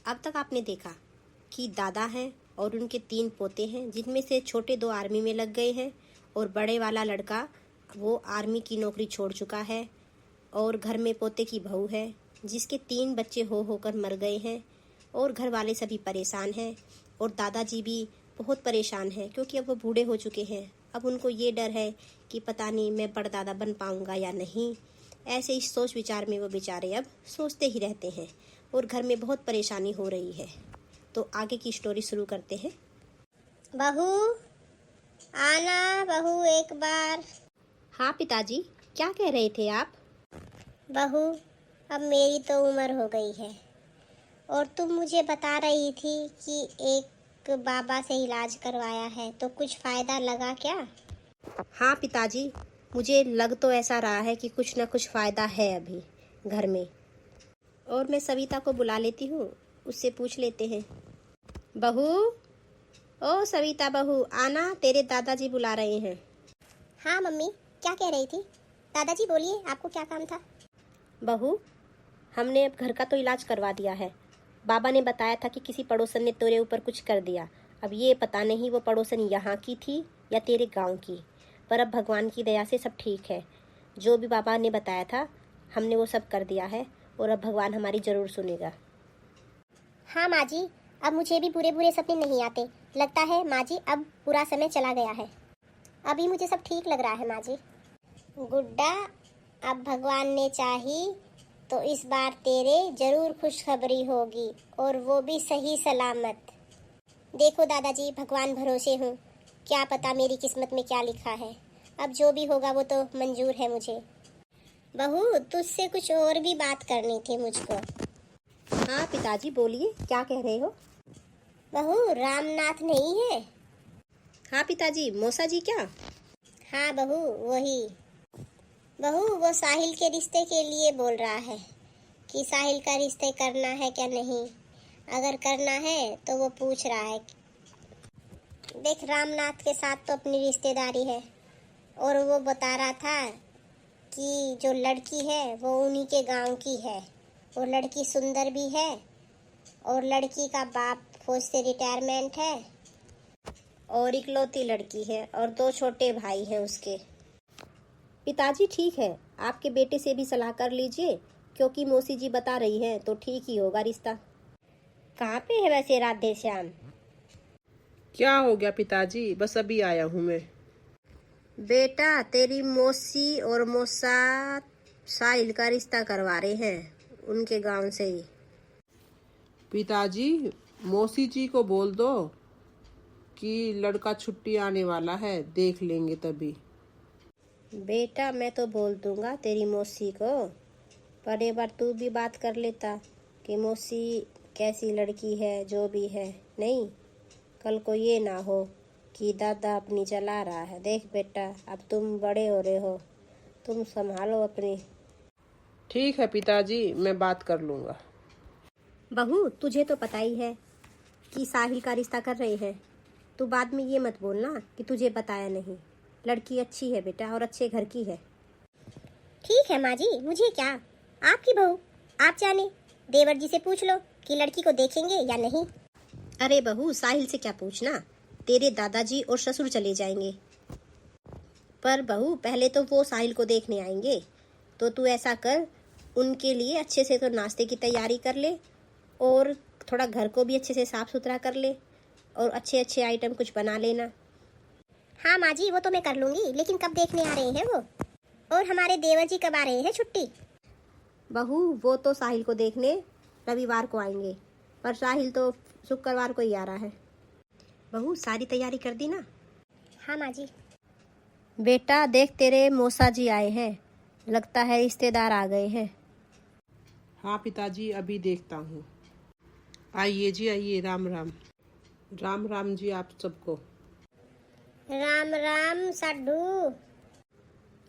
अब तक आपने देखा कि दादा हैं और उनके 3 पोते हैं, जिनमें से छोटे 2 आर्मी में लग गए हैं और बड़े वाला लड़का वो आर्मी की नौकरी छोड़ चुका है। और घर में पोते की बहू है जिसके 3 बच्चे होकर मर गए हैं और घर वाले सभी परेशान हैं और दादाजी भी बहुत परेशान हैं क्योंकि अब वो बूढ़े हो चुके हैं। अब उनको ये डर है कि पता नहीं मैं बड़दादा बन पाऊँगा या नहीं। ऐसे ही सोच विचार में वो बेचारे अब सोचते ही रहते हैं और घर में बहुत परेशानी हो रही है। तो आगे की स्टोरी शुरू करते हैं। बहू आना, बहू एक बार। हाँ पिताजी, क्या कह रहे थे आप? बहू अब मेरी तो उम्र हो गई है और तुम मुझे बता रही थी कि एक बाबा से इलाज करवाया है, तो कुछ फ़ायदा लगा क्या? हाँ पिताजी, मुझे लग तो ऐसा रहा है कि कुछ न कुछ फ़ायदा है अभी घर में। और मैं सविता को बुला लेती हूँ, उससे पूछ लेते हैं। बहू, ओ सविता बहू, आना, तेरे दादाजी बुला रहे हैं। हाँ मम्मी, क्या कह रही थी? दादाजी बोलिए, आपको क्या काम था? बहू, हमने अब घर का तो इलाज करवा दिया है। बाबा ने बताया था कि किसी पड़ोसन ने तेरे ऊपर कुछ कर दिया। अब ये पता नहीं वो पड़ोसन यहाँ की थी या तेरे गांव की, पर अब भगवान की दया से सब ठीक है। जो भी बाबा ने बताया था हमने वो सब कर दिया है और अब भगवान हमारी ज़रूर सुनेगा। हाँ माँ जी, अब मुझे भी बुरे बुरे सपने नहीं आते। लगता है माँ जी अब बुरा समय चला गया है। अभी मुझे सब ठीक लग रहा है माँ जी। गुड्डा, अब भगवान ने चाही तो इस बार तेरे जरूर खुशखबरी होगी और वो भी सही सलामत। देखो दादाजी, भगवान भरोसे हूँ, क्या पता मेरी किस्मत में क्या लिखा है। अब जो भी होगा वो तो मंजूर है मुझे। बहू, तुझसे कुछ और भी बात करनी थी मुझको। हाँ पिताजी बोलिए, क्या कह रहे हो? बहू, रामनाथ नहीं है? हाँ पिताजी, मौसा जी क्या? हाँ बहू, वही। बहू, वो साहिल के रिश्ते के लिए बोल रहा है कि साहिल का रिश्ते करना है क्या नहीं। अगर करना है तो वो पूछ रहा है। देख, रामनाथ के साथ तो अपनी रिश्तेदारी है और वो बता रहा था कि जो लड़की है वो उन्हीं के गांव की है और लड़की सुंदर भी है और लड़की का बाप फौज से रिटायरमेंट है और इकलौती लड़की है और 2 छोटे भाई हैं उसके। पिताजी ठीक है, आपके बेटे से भी सलाह कर लीजिए, क्योंकि मौसी जी बता रही हैं तो ठीक ही होगा रिश्ता। कहाँ पे है वैसे राधे श्याम? क्या हो गया पिताजी? बस अभी आया हूँ मैं। बेटा, तेरी मौसी और मौसा साहिल का रिश्ता करवा रहे हैं उनके गांव से ही। पिताजी, मौसी जी को बोल दो कि लड़का छुट्टी आने वाला है, देख लेंगे तभी। बेटा, मैं तो बोल दूंगा तेरी मौसी को, पर एक बार तू भी बात कर लेता कि मौसी कैसी लड़की है, जो भी है। नहीं, कल को ये ना हो कि दादा अपनी चला रहा है। देख बेटा, अब तुम बड़े हो रहे हो, तुम संभालो अपनी। ठीक है पिताजी, मैं बात कर लूँगा। बहू, तुझे तो पता ही है कि साहिल का रिश्ता कर रहे हैं। तू बाद में ये मत बोलना कि तुझे बताया नहीं। लड़की अच्छी है बेटा और अच्छे घर की है। ठीक है माँ जी, मुझे क्या, आपकी बहू, आप जाने। देवर जी से पूछ लो कि लड़की को देखेंगे या नहीं। अरे बहू, साहिल से क्या पूछना, तेरे दादाजी और ससुर चले जाएंगे। पर बहू, पहले तो वो साहिल को देखने आएंगे, तो तू ऐसा कर, उनके लिए अच्छे से तो नाश्ते की तैयारी कर ले और थोड़ा घर को भी अच्छे से साफ सुथरा कर ले और अच्छे अच्छे आइटम कुछ बना लेना। हाँ माँ जी, वो तो मैं कर लूँगी, लेकिन कब देखने आ रहे हैं वो? और हमारे देवर जी कब आ रहे हैं छुट्टी? बहू, वो तो साहिल को देखने रविवार को आएंगे, पर साहिल तो शुक्रवार को ही आ रहा है। बहू, सारी तैयारी कर दी ना? हाँ माँ जी। बेटा देख, तेरे मौसा जी आए हैं, लगता है रिश्तेदार आ गए हैं। हाँ पिताजी, अभी देखता हूँ। आइए जी, आइए। राम राम। राम राम जी आप सबको। राम राम साडू।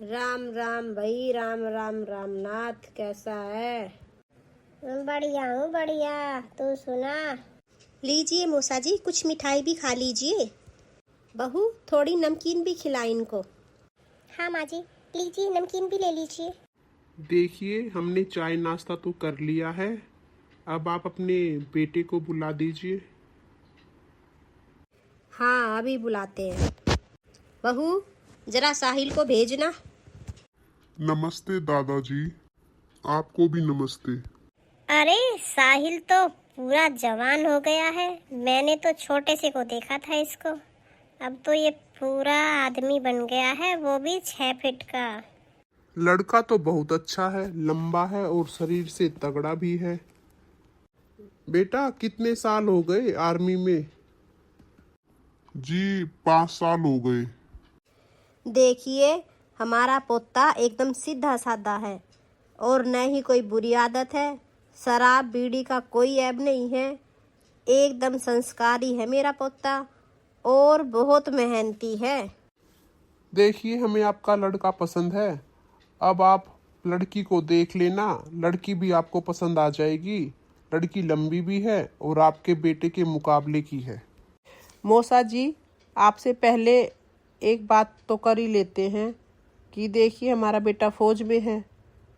राम राम भाई, राम राम। रामनाथ कैसा है? बढ़िया हूँ, बढ़िया। तू सुना? लीजिए मौसा जी, कुछ मिठाई भी खा लीजिए। बहू, थोड़ी नमकीन भी खिलाई इनको। हाँ माँ जी, लीजिए, नमकीन भी ले लीजिए। देखिए, हमने चाय नाश्ता तो कर लिया है अब आप अपने बेटे को बुला दीजिए। हाँ अभी बुलाते हैं। बहू जरा साहिल को भेजना। नमस्ते दादाजी, आपको भी नमस्ते। अरे साहिल तो पूरा जवान हो गया है। मैंने तो छोटे से को देखा था इसको, अब तो ये पूरा आदमी बन गया है, वो भी 6 फीट का। लड़का तो बहुत अच्छा है, लंबा है और शरीर से तगड़ा भी है। बेटा कितने साल हो गए आर्मी में? जी 5 साल हो गए। देखिए हमारा पोता एकदम सीधा साधा है और न ही कोई बुरी आदत है। शराब बीड़ी का कोई ऐब नहीं है। एकदम संस्कारी है मेरा पोता और बहुत मेहनती है। देखिए हमें आपका लड़का पसंद है। अब आप लड़की को देख लेना, लड़की भी आपको पसंद आ जाएगी। लड़की लंबी भी है और आपके बेटे के मुकाबले की है। मौसा जी आपसे पहले एक बात तो कर ही लेते हैं कि देखिए हमारा बेटा फौज में है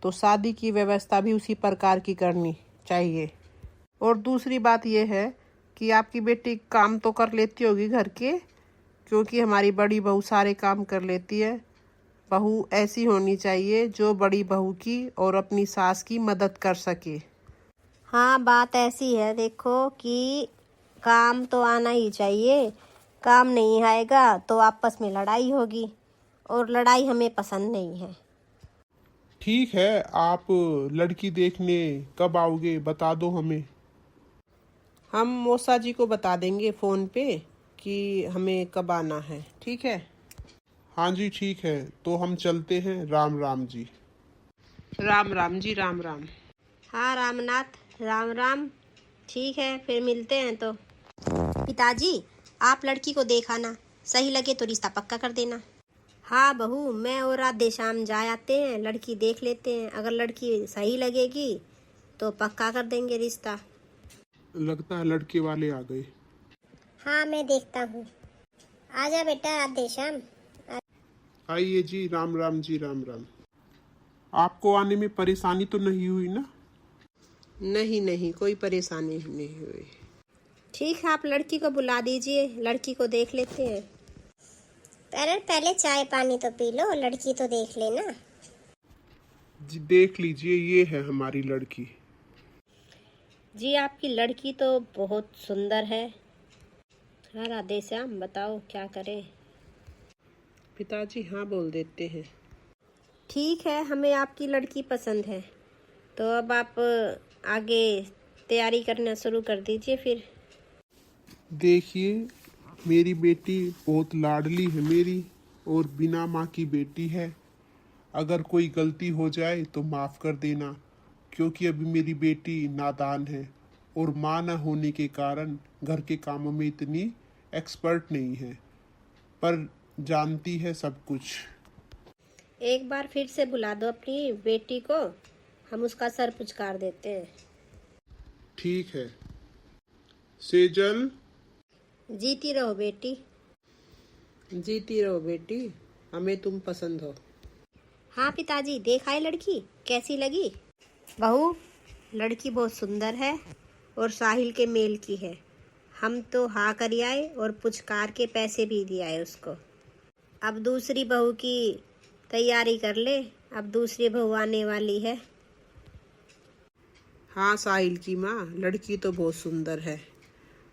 तो शादी की व्यवस्था भी उसी प्रकार की करनी चाहिए। और दूसरी बात यह है कि आपकी बेटी काम तो कर लेती होगी घर के, क्योंकि हमारी बड़ी बहू सारे काम कर लेती है। बहू ऐसी होनी चाहिए जो बड़ी बहू की और अपनी सास की मदद कर सके। हाँ बात ऐसी है देखो कि काम तो आना ही चाहिए। काम नहीं आएगा तो आपस में लड़ाई होगी और लड़ाई हमें पसंद नहीं है। ठीक है, आप लड़की देखने कब आओगे बता दो हमें। हम मौसा जी को बता देंगे फ़ोन पे कि हमें कब आना है। ठीक है? हाँ जी ठीक है, तो हम चलते हैं। राम राम जी। राम राम जी, राम राम। हाँ रामनाथ राम राम। ठीक है फिर मिलते हैं। तो पिताजी आप लड़की को देखाना, सही लगे तो रिश्ता पक्का कर देना। हाँ बहू मैं और रात देर शाम जा आते हैं, लड़की देख लेते हैं। अगर लड़की सही लगेगी तो पक्का कर देंगे रिश्ता। लगता है लड़के वाले आ गए। हाँ मैं देखता हूँ। आजा बेटा रात देर शाम। आइए जी। राम राम जी, राम राम। आपको आने में परेशानी तो नहीं हुई ना? नहीं नहीं, कोई परेशानी नहीं हुई। ठीक है आप लड़की को बुला दीजिए, लड़की को देख लेते हैं। पहले चाय पानी तो पी लो, लड़की तो देख लेना। जी देख लीजिए, ये है हमारी लड़की। जी आपकी लड़की तो बहुत सुंदर है। हाँ राधे श्याम बताओ क्या करें। पिताजी हाँ बोल देते हैं। ठीक है हमें आपकी लड़की पसंद है, तो अब आप आगे तैयारी करना शुरू कर दीजिए फिर। देखिए मेरी बेटी बहुत लाडली है मेरी, और बिना माँ की बेटी है। अगर कोई गलती हो जाए तो माफ़ कर देना, क्योंकि अभी मेरी बेटी नादान है और माँ न होने के कारण घर के कामों में इतनी एक्सपर्ट नहीं है, पर जानती है सब कुछ। एक बार फिर से बुला दो अपनी बेटी को, हम उसका सर पुचकार देते हैं। ठीक है। सेजल। जीती रहो बेटी। जीती रहो बेटी, हमें तुम पसंद हो। हाँ पिताजी देखा है लड़की कैसी लगी? बहू लड़की बहुत सुंदर है और साहिल के मेल की है। हम तो हाँ कर आए और पुचकार के पैसे भी दिए आए उसको। अब दूसरी बहू की तैयारी कर ले, अब दूसरी बहू आने वाली है। हाँ साहिल की माँ, लड़की तो बहुत सुंदर है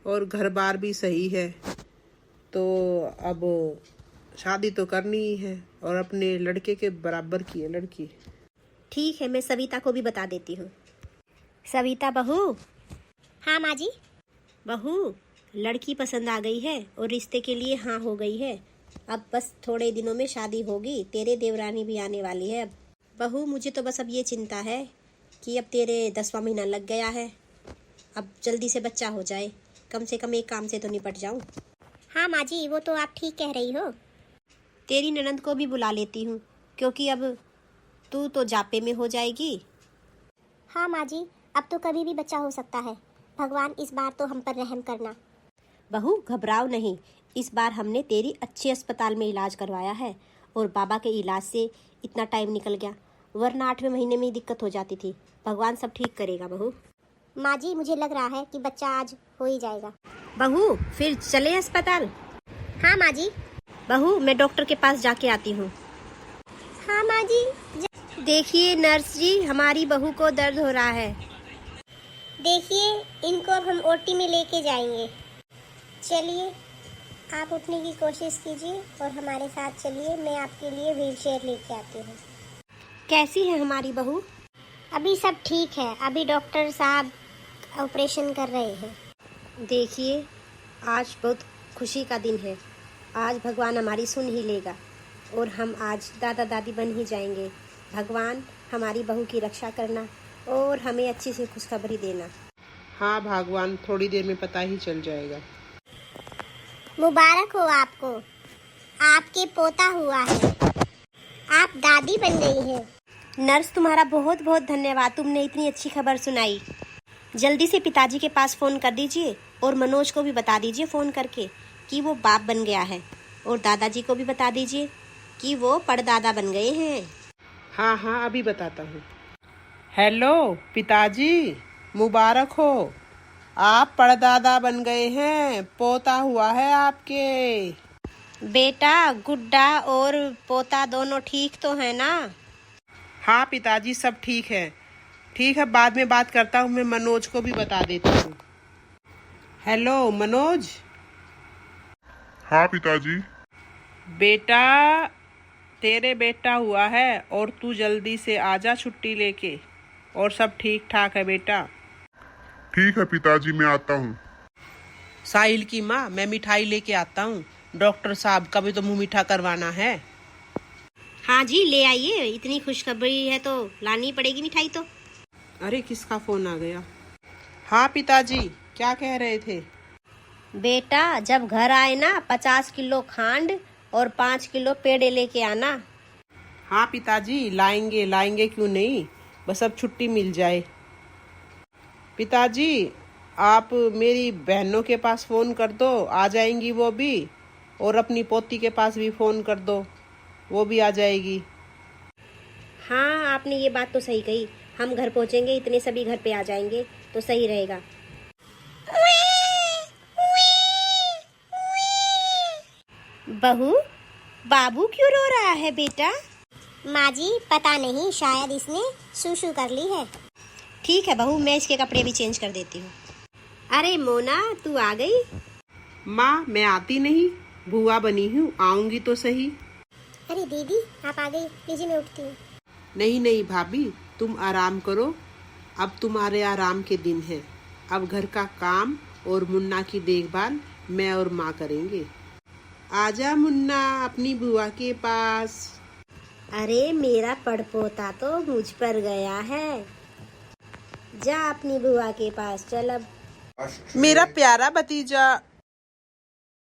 और घर बार भी सही है, तो अब शादी तो करनी ही है और अपने लड़के के बराबर की है लड़की। ठीक है मैं सविता को भी बता देती हूँ। सविता बहू। हाँ माँ जी। बहू लड़की पसंद आ गई है और रिश्ते के लिए हाँ हो गई है। अब बस थोड़े दिनों में शादी होगी, तेरे देवरानी भी आने वाली है। अब बहू मुझे तो बस अब ये चिंता है कि अब तेरे 10वां महीना लग गया है, अब जल्दी से बच्चा हो जाए, कम से कम एक काम से तो निपट जाऊं। हाँ माँ जी वो तो आप ठीक कह रही हो। तेरी ननद को भी बुला लेती हूँ, क्योंकि अब तू तो जापे में हो जाएगी। हाँ माँ जी अब तो कभी भी बच्चा हो सकता है, भगवान इस बार तो हम पर रहम करना। बहू घबराओ नहीं, इस बार हमने तेरी अच्छे अस्पताल में इलाज करवाया है और बाबा के इलाज से इतना टाइम निकल गया, वरना 8वें महीने में ही दिक्कत हो जाती थी। भगवान सब ठीक करेगा बहू। माँ जी मुझे लग रहा है कि बच्चा आज हो ही जाएगा। बहू फिर चले अस्पताल। हाँ माँ जी। बहू मैं डॉक्टर के पास जाके आती हूँ। हाँ माँ जी। देखिए नर्स जी, हमारी बहू को दर्द हो रहा है। देखिए इनको अब हम ओटी में लेके जाएंगे। चलिए आप उठने की कोशिश कीजिए और हमारे साथ चलिए, मैं आपके लिए व्हीलचेयर लेके आती हूँ। कैसी है हमारी बहू? अभी सब ठीक है, अभी डॉक्टर साहब ऑपरेशन कर रहे हैं। देखिए आज बहुत खुशी का दिन है। आज भगवान हमारी सुन ही लेगा और हम आज दादा दादी बन ही जाएंगे। भगवान हमारी बहू की रक्षा करना और हमें अच्छी सी खुशखबरी देना। हाँ भगवान, थोड़ी देर में पता ही चल जाएगा। मुबारक हो आपको, आपके पोता हुआ है, आप दादी बन गई हैं। नर्स तुम्हारा बहुत बहुत धन्यवाद, तुमने इतनी अच्छी खबर सुनाई। जल्दी से पिताजी के पास फ़ोन कर दीजिए और मनोज को भी बता दीजिए फ़ोन करके कि वो बाप बन गया है, और दादाजी को भी बता दीजिए कि वो परदादा बन गए हैं। हाँ हाँ अभी बताता हूँ। हेलो पिताजी, मुबारक हो, आप परदादा बन गए हैं, पोता हुआ है आपके। बेटा गुड्डा और पोता दोनों ठीक तो है ना? हाँ पिताजी सब ठीक है। ठीक है, बाद में बात करता हूँ, मैं मनोज को भी बता देता हूँ। हेलो मनोज। हाँ पिताजी। बेटा तेरे बेटा हुआ है और तू जल्दी से आजा छुट्टी लेके, और सब ठीक ठाक है बेटा। ठीक है पिताजी, मैं आता हूँ। साहिल की माँ, मैं मिठाई लेके आता हूँ, डॉक्टर साहब का भी तो मुंह मीठा करवाना है। हाँ जी ले आइए, इतनी खुशखबरी है तो लानी पड़ेगी मिठाई तो। अरे किसका फोन आ गया? हाँ पिताजी क्या कह रहे थे? बेटा जब घर आए ना 50 किलो खांड और 5 किलो पेड़े लेके आना। हाँ पिताजी लाएंगे लाएंगे, क्यों नहीं, बस अब छुट्टी मिल जाए। पिताजी आप मेरी बहनों के पास फ़ोन कर दो, आ जाएंगी वो भी, और अपनी पोती के पास भी फ़ोन कर दो, वो भी आ जाएगी। हाँ आपने ये बात तो सही कही, हम घर पहुँचेंगे इतने सभी घर पे आ जाएंगे तो सही रहेगा। बहू बाबू क्यों रो रहा है बेटा? माँ जी पता नहीं, शायद इसने सुसु कर ली है। ठीक है बहू, मैं इसके कपड़े भी चेंज कर देती हूँ। अरे मोना तू आ गई? माँ मैं आती नहीं, बुआ बनी हूँ, आऊंगी तो सही। अरे दीदी आप आ गई, लीजिए मैं उठती हूँ। नहीं नहीं भाभी, तुम आराम करो, अब तुम्हारे आराम के दिन है। अब घर का काम और मुन्ना की देखभाल मैं और माँ करेंगे। आजा मुन्ना अपनी बुआ के पास। अरे मेरा पड़पोता तो मुझ पर गया है, जा अपनी बुआ के पास चल अब। मेरा प्यारा भतीजा